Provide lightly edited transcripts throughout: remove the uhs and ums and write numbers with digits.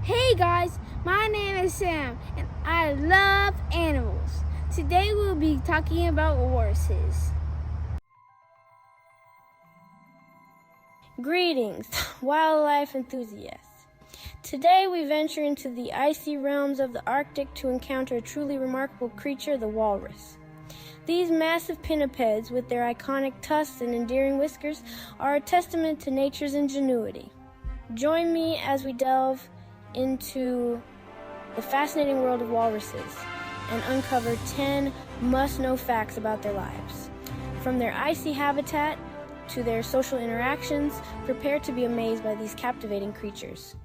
Hey guys, my name is Sam and I love animals. Today we'll be talking about walruses. Greetings, wildlife enthusiasts. Today we venture into the icy realms of the Arctic to encounter a truly remarkable creature, the walrus. These massive pinnipeds, with their iconic tusks and endearing whiskers, are a testament to nature's ingenuity. Join me as we delve into the fascinating world of walruses and uncover 10 must-know facts about their lives. From their icy habitat to their social interactions, prepare to be amazed by these captivating creatures.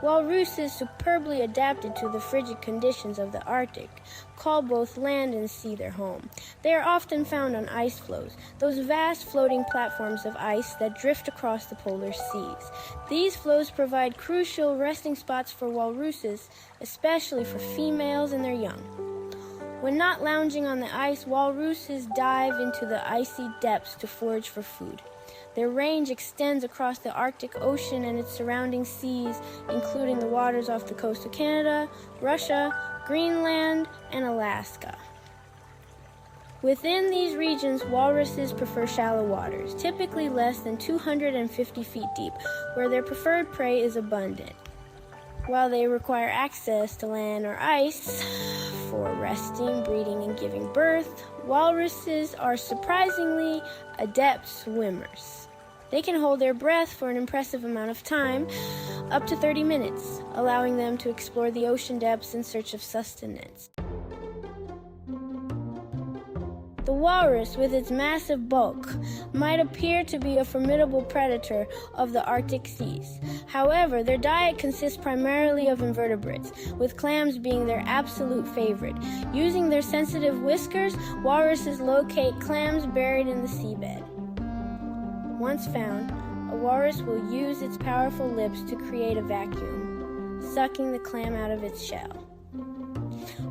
Walruses, superbly adapted to the frigid conditions of the Arctic, call both land and sea their home. They are often found on ice floes, those vast floating platforms of ice that drift across the polar seas. These floes provide crucial resting spots for walruses, especially for females and their young. When not lounging on the ice, walruses dive into the icy depths to forage for food. Their range extends across the Arctic Ocean and its surrounding seas, including the waters off the coast of Canada, Russia, Greenland, and Alaska. Within these regions, walruses prefer shallow waters, typically less than 250 feet deep, where their preferred prey is abundant. While they require access to land or ice for resting, breeding, and giving birth, walruses are surprisingly adept swimmers. They can hold their breath for an impressive amount of time, up to 30 minutes, allowing them to explore the ocean depths in search of sustenance. The walrus, with its massive bulk, might appear to be a formidable predator of the Arctic seas. However, their diet consists primarily of invertebrates, with clams being their absolute favorite. Using their sensitive whiskers, walruses locate clams buried in the seabed. Once found, a walrus will use its powerful lips to create a vacuum, sucking the clam out of its shell.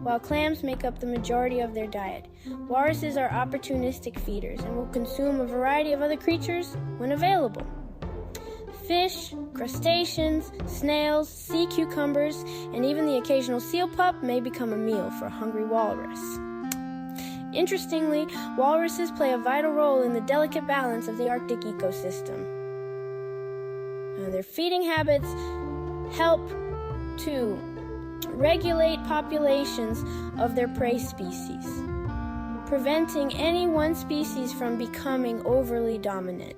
While clams make up the majority of their diet, walruses are opportunistic feeders and will consume a variety of other creatures when available. Fish, crustaceans, snails, sea cucumbers, and even the occasional seal pup may become a meal for a hungry walrus. Interestingly, walruses play a vital role in the delicate balance of the Arctic ecosystem. Their feeding habits help to regulate populations of their prey species, preventing any one species from becoming overly dominant.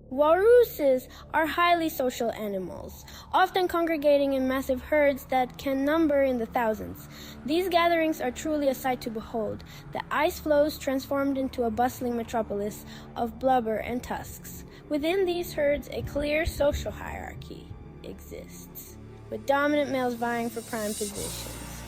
Walruses are highly social animals, often congregating in massive herds that can number in the thousands. These gatherings are truly a sight to behold. The ice floes transformed into a bustling metropolis of blubber and tusks. Within these herds, a clear social hierarchy exists, with dominant males vying for prime positions.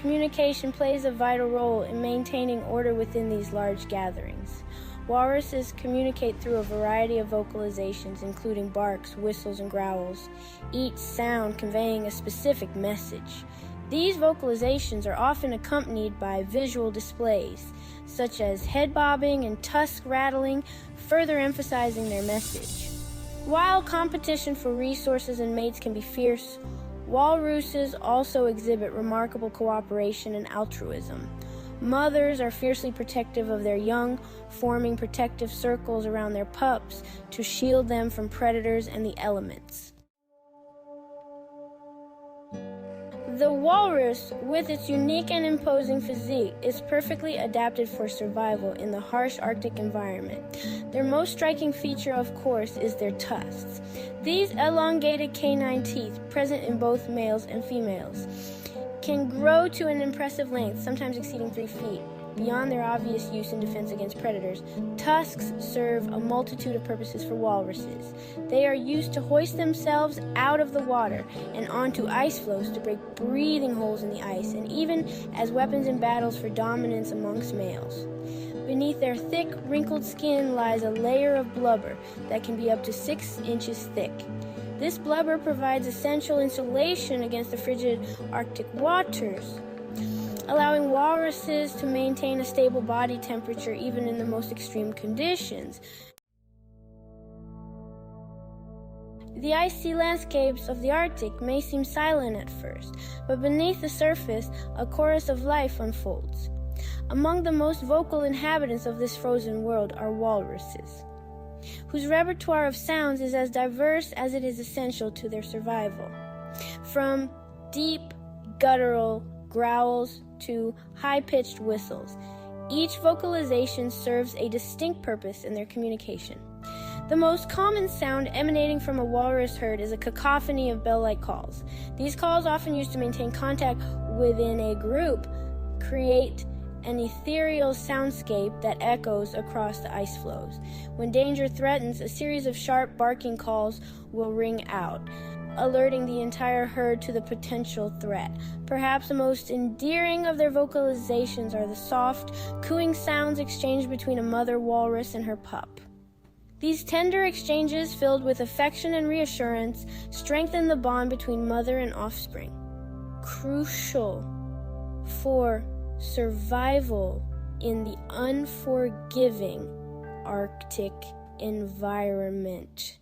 Communication plays a vital role in maintaining order within these large gatherings. Walruses communicate through a variety of vocalizations, including barks, whistles, and growls, each sound conveying a specific message. These vocalizations are often accompanied by visual displays, such as head bobbing and tusk rattling, further emphasizing their message. While competition for resources and mates can be fierce, walruses also exhibit remarkable cooperation and altruism. Mothers are fiercely protective of their young, forming protective circles around their pups to shield them from predators and the elements. The walrus, with its unique and imposing physique, is perfectly adapted for survival in the harsh Arctic environment. Their most striking feature, of course, is their tusks. These elongated canine teeth, present in both males and females, can grow to an impressive length, sometimes exceeding 3 feet. Beyond their obvious use in defense against predators, tusks serve a multitude of purposes for walruses. They are used to hoist themselves out of the water and onto ice floes to break breathing holes in the ice, and even as weapons in battles for dominance amongst males. Beneath their thick, wrinkled skin lies a layer of blubber that can be up to 6 inches thick. This blubber provides essential insulation against the frigid Arctic waters, allowing walruses to maintain a stable body temperature even in the most extreme conditions. The icy landscapes of the Arctic may seem silent at first, but beneath the surface, a chorus of life unfolds. Among the most vocal inhabitants of this frozen world are walruses, whose repertoire of sounds is as diverse as it is essential to their survival. From deep, guttural growls to high-pitched whistles, each vocalization serves a distinct purpose in their communication. The most common sound emanating from a walrus herd is a cacophony of bell-like calls. These calls, often used to maintain contact within a group, create an ethereal soundscape that echoes across the ice floes. When danger threatens, a series of sharp barking calls will ring out, alerting the entire herd to the potential threat. Perhaps the most endearing of their vocalizations are the soft, cooing sounds exchanged between a mother walrus and her pup. These tender exchanges, filled with affection and reassurance, strengthen the bond between mother and offspring, crucial for survival in the unforgiving Arctic environment.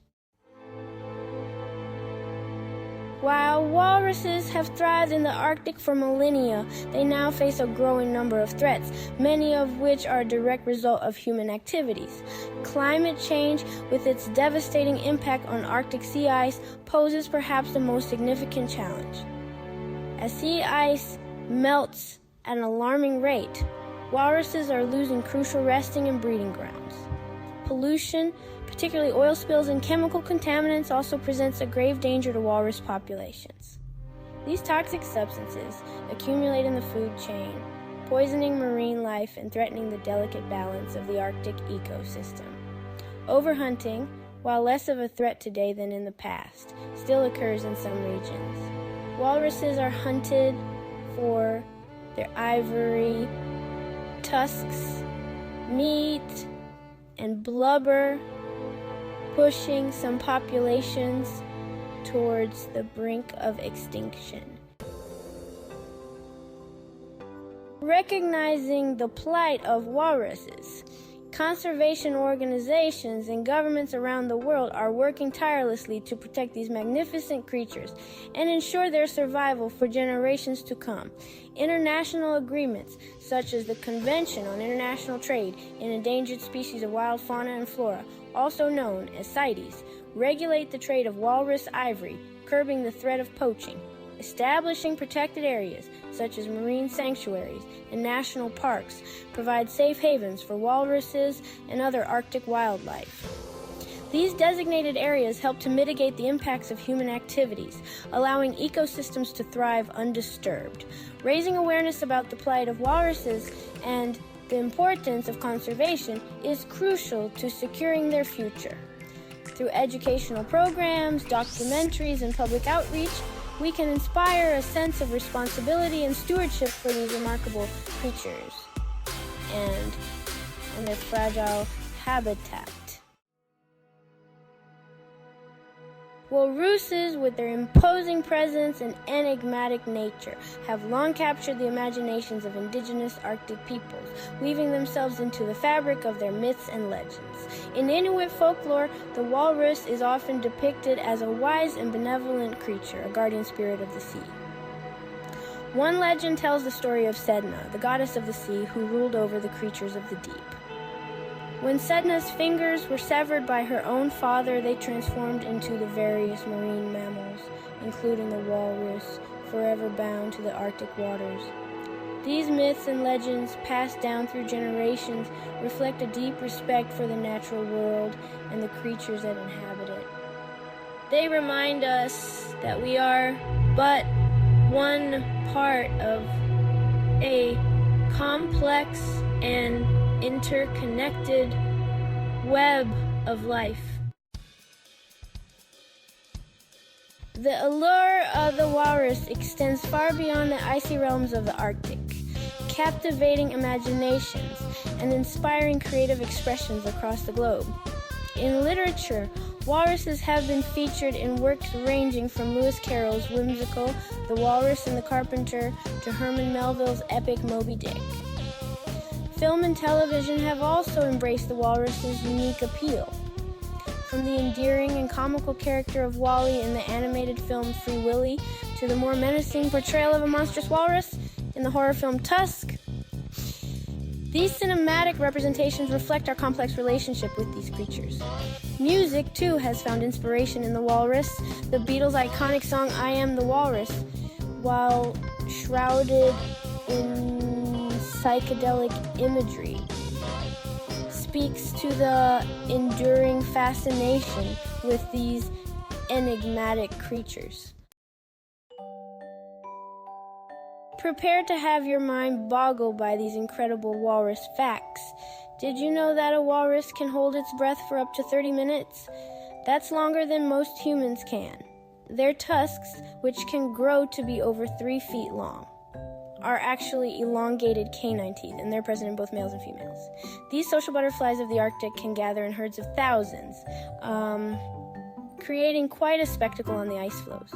While walruses have thrived in the Arctic for millennia, they now face a growing number of threats, many of which are a direct result of human activities. Climate change, with its devastating impact on Arctic sea ice, poses perhaps the most significant challenge. As sea ice melts at an alarming rate, walruses are losing crucial resting and breeding grounds. Pollution, particularly oil spills and chemical contaminants, also presents a grave danger to walrus populations. These toxic substances accumulate in the food chain, poisoning marine life and threatening the delicate balance of the Arctic ecosystem. Overhunting, while less of a threat today than in the past, still occurs in some regions. Walruses are hunted for their ivory, tusks, meat, and blubber, pushing some populations towards the brink of extinction. Recognizing the plight of walruses, conservation organizations and governments around the world are working tirelessly to protect these magnificent creatures and ensure their survival for generations to come. International agreements, such as the Convention on International Trade in Endangered Species of Wild Fauna and Flora, also known as CITES, regulate the trade of walrus ivory, curbing the threat of poaching. Establishing protected areas, such as marine sanctuaries and national parks, provide safe havens for walruses and other Arctic wildlife. These designated areas help to mitigate the impacts of human activities, allowing ecosystems to thrive undisturbed. Raising awareness about the plight of walruses and the importance of conservation is crucial to securing their future. Through educational programs, documentaries, and public outreach, we can inspire a sense of responsibility and stewardship for these remarkable creatures and their fragile habitat. Walruses, with their imposing presence and enigmatic nature, have long captured the imaginations of indigenous Arctic peoples, weaving themselves into the fabric of their myths and legends. In Inuit folklore, the walrus is often depicted as a wise and benevolent creature, a guardian spirit of the sea. One legend tells the story of Sedna, the goddess of the sea, who ruled over the creatures of the deep. When Sedna's fingers were severed by her own father, they transformed into the various marine mammals, including the walrus, forever bound to the Arctic waters. These myths and legends, passed down through generations, reflect a deep respect for the natural world and the creatures that inhabit it. They remind us that we are but one part of a complex and interconnected web of life. The allure of the walrus extends far beyond the icy realms of the Arctic, captivating imaginations and inspiring creative expressions across the globe. In literature, walruses have been featured in works ranging from Lewis Carroll's whimsical The Walrus and the Carpenter to Herman Melville's epic Moby Dick. Film and television have also embraced the walrus's unique appeal. From the endearing and comical character of Wall-E in the animated film Free Willy, to the more menacing portrayal of a monstrous walrus in the horror film Tusk, these cinematic representations reflect our complex relationship with these creatures. Music, too, has found inspiration in the walrus. The Beatles' iconic song I Am the Walrus, while shrouded in psychedelic imagery, speaks to the enduring fascination with these enigmatic creatures. Prepare to have your mind boggled by these incredible walrus facts. Did you know that a walrus can hold its breath for up to 30 minutes? That's longer than most humans can. Their tusks, which can grow to be over 3 feet long, are actually elongated canine teeth, and they're present in both males and females. These social butterflies of the Arctic can gather in herds of thousands, creating quite a spectacle on the ice floes.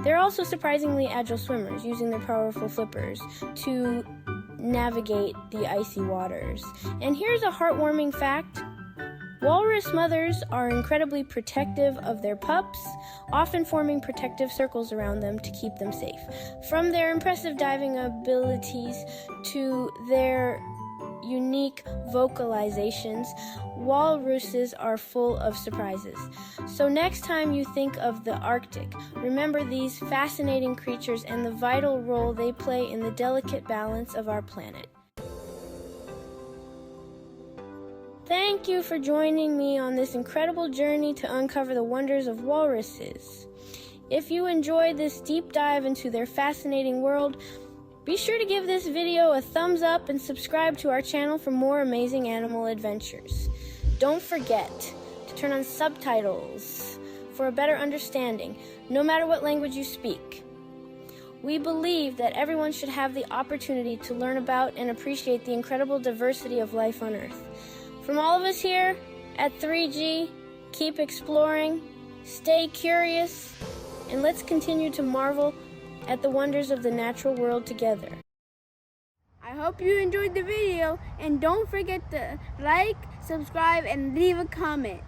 They're also surprisingly agile swimmers, using their powerful flippers to navigate the icy waters. And here's a heartwarming fact. Walrus mothers are incredibly protective of their pups, often forming protective circles around them to keep them safe. From their impressive diving abilities to their unique vocalizations, walruses are full of surprises. So next time you think of the Arctic, remember these fascinating creatures and the vital role they play in the delicate balance of our planet. Thank you for joining me on this incredible journey to uncover the wonders of walruses. If you enjoyed this deep dive into their fascinating world, be sure to give this video a thumbs up and subscribe to our channel for more amazing animal adventures. Don't forget to turn on subtitles for a better understanding, no matter what language you speak. We believe that everyone should have the opportunity to learn about and appreciate the incredible diversity of life on Earth. From all of us here at 3G, keep exploring, stay curious, and let's continue to marvel at the wonders of the natural world together. I hope you enjoyed the video, and don't forget to like, subscribe, and leave a comment.